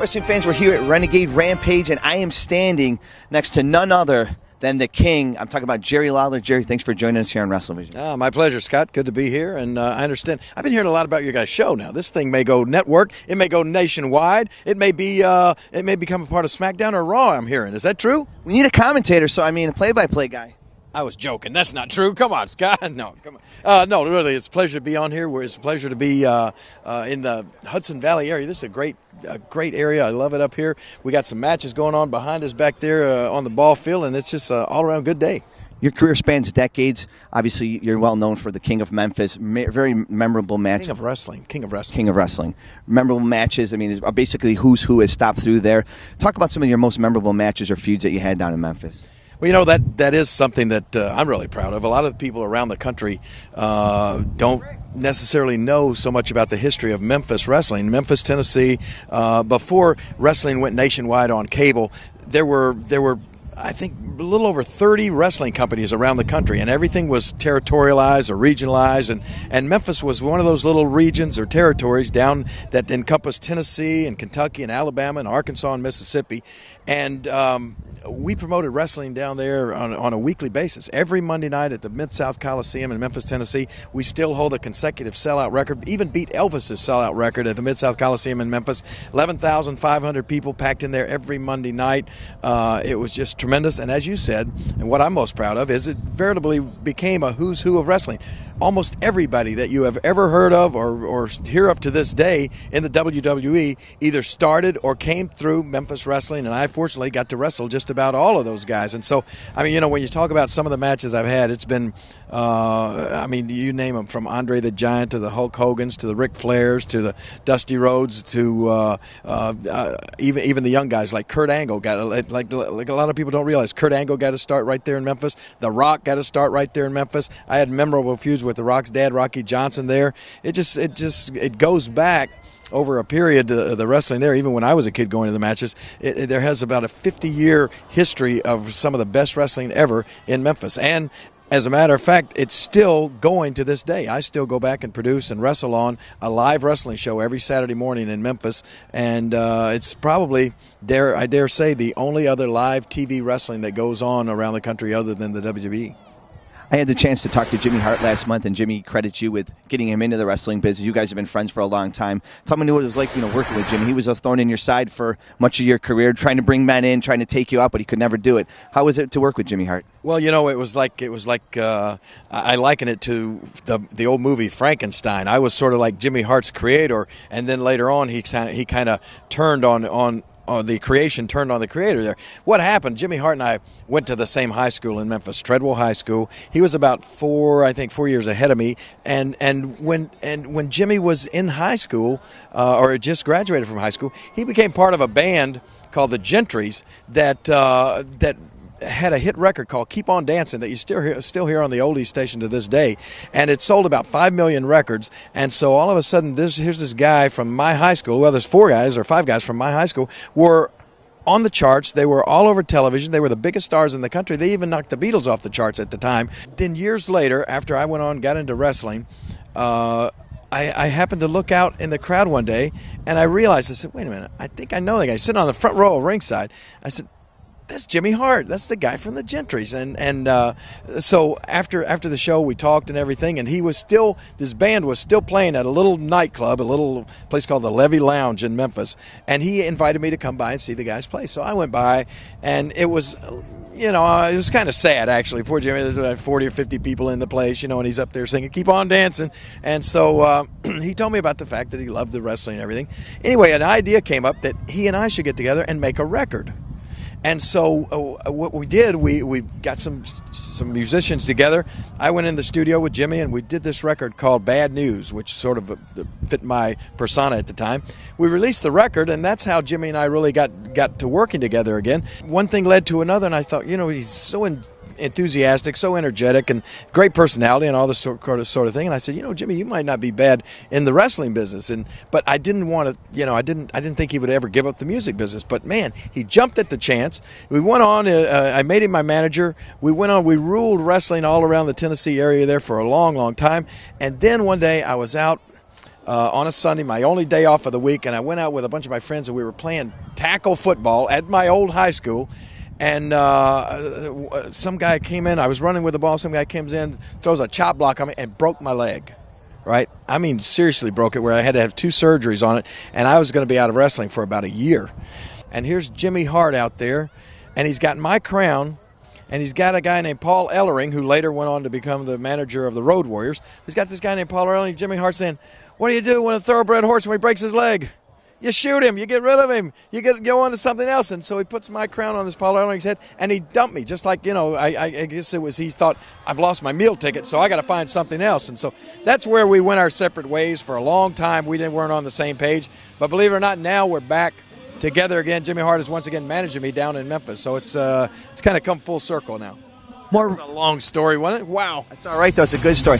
Wrestling fans, we're here at Renegade Rampage, and I am standing next to none other than the king. I'm talking about Jerry Lawler. Jerry, thanks for joining us here on WrestleVision. My pleasure, Scott. Good to be here. And I understand. I've been hearing a lot about your guys' show now. This thing may go network. It may go nationwide. It may be. It may become a part of SmackDown or Raw. I'm hearing. Is that true? We need a commentator, so I mean a play-by-play guy. I was joking. That's not true. Come on, Scott. No, come on. No, really, it's a pleasure to be on here. It's a pleasure to be in the Hudson Valley area. This is a great area. I love it up here. We got some matches going on behind us back there on the ball field, and it's just an all-around good day. Your career spans decades. Obviously, you're well known for the King of Memphis. Very memorable match. King of Wrestling. Memorable matches. I mean, basically who's who has stopped through there. Talk about some of your most memorable matches or feuds that you had down in Memphis. Well, you know, that is something that I'm really proud of. A lot of the people around the country don't necessarily know so much about the history of Memphis wrestling. Memphis, Tennessee, before wrestling went nationwide on cable, there were I think a little over 30 wrestling companies around the country, and everything was territorialized or regionalized, and Memphis was one of those little regions or territories down that encompassed Tennessee and Kentucky and Alabama and Arkansas and Mississippi, and we promoted wrestling down there on a weekly basis. Every Monday night at the Mid-South Coliseum in Memphis, Tennessee, we still hold a consecutive sellout record, even beat Elvis's sellout record at the Mid-South Coliseum in Memphis. 11,500 people packed in there every Monday night. It was just tremendous. And as you said, and what I'm most proud of, is it veritably became a who's who of wrestling. Almost everybody that you have ever heard of or hear of to this day in the WWE either started or came through Memphis wrestling, and I fortunately got to wrestle just about all of those guys. And so, I mean, you know, when you talk about some of the matches I've had, it's been, I mean, you name them, from Andre the Giant to the Hulk Hogan's to the Ric Flairs to the Dusty Rhodes to even the young guys like Kurt Angle like a lot of people don't realize Kurt Angle got to start right there in Memphis. The Rock got to start right there in Memphis. I had memorable feuds with the Rock's dad, Rocky Johnson, there. It goes back over a period, the wrestling there, even when I was a kid going to the matches, there has about a 50-year history of some of the best wrestling ever in Memphis. And as a matter of fact, it's still going to this day. I still go back and produce and wrestle on a live wrestling show every Saturday morning in Memphis, and it's probably, I dare say, the only other live TV wrestling that goes on around the country other than the WWE. I had the chance to talk to Jimmy Hart last month, and Jimmy credits you with getting him into the wrestling business. You guys have been friends for a long time. Tell me what it was like, working with Jimmy. He was a thorn in your side for much of your career, trying to bring men in, trying to take you out, but he could never do it. How was it to work with Jimmy Hart? Well, you know, it was like I liken it to the old movie Frankenstein. I was sort of like Jimmy Hart's creator, and then later on he kind of turned on the creation turned on the creator there. What happened, Jimmy Hart and I went to the same high school in Memphis, Treadwell High School. He was about 4 years ahead of me, and when Jimmy was in high school, or just graduated from high school, he became part of a band called the Gentrys that had a hit record called Keep On Dancing that you still hear on the oldies station to this day, and it sold about 5 million records. And so all of a sudden, here's this guy from my high school, well, there's 4 guys or 5 guys from my high school, were on the charts. They were all over television. They were the biggest stars in the country. They even knocked the Beatles off the charts at the time. Then years later, after I went on, got into wrestling, I happened to look out in the crowd one day, and I realized, I said, wait a minute, I think I know that guy. Sitting on the front row of ringside, I said, that's Jimmy Hart. That's the guy from the Gentrys. And so after the show, we talked and everything, and this band was still playing at a little nightclub, a little place called the Levy Lounge in Memphis, and he invited me to come by and see the guys play. So I went by, and it was, it was kind of sad, actually. Poor Jimmy, there's like 40 or 50 people in the place, and he's up there singing, Keep On Dancing. And so he told me about the fact that he loved the wrestling and everything. Anyway, an idea came up that he and I should get together and make a record. And so what we did, we got some musicians together. I went in the studio with Jimmy, and we did this record called Bad News, which sort of fit my persona at the time. We released the record, and that's how Jimmy and I really got to working together again. One thing led to another, and I thought, he's so enthusiastic, so energetic, and great personality, and all this sort of thing. And I said, Jimmy, you might not be bad in the wrestling business, but I didn't want to, I didn't think he would ever give up the music business. But man, he jumped at the chance. We went on. I made him my manager. We went on. We ruled wrestling all around the Tennessee area there for a long, long time. And then one day I was out on a Sunday, my only day off of the week, and I went out with a bunch of my friends, and we were playing tackle football at my old high school. And some guy came in. I was running with the ball. Some guy comes in, throws a chop block on me, and broke my leg. Right? I mean, seriously broke it, where I had to have 2 surgeries on it, and I was going to be out of wrestling for about a year. And here's Jimmy Hart out there, and he's got my crown. And he's got a guy named Paul Ellering, who later went on to become the manager of the Road Warriors. He's got this guy named Paul Ellering, Jimmy Hart, saying, "What do you do when a thoroughbred horse, when he breaks his leg? You shoot him. You get rid of him. You go on to something else." And so he puts my crown on this Paul Ellering's head, and he dumped me, just like, I guess it was, he thought, I've lost my meal ticket, so I got to find something else. And so that's where we went our separate ways. For a long time, we weren't on the same page. But believe it or not, now we're back together again. Jimmy Hart is once again managing me down in Memphis, so it's kind of come full circle now. More a long story, wasn't it? Wow. That's all right, though. It's a good story.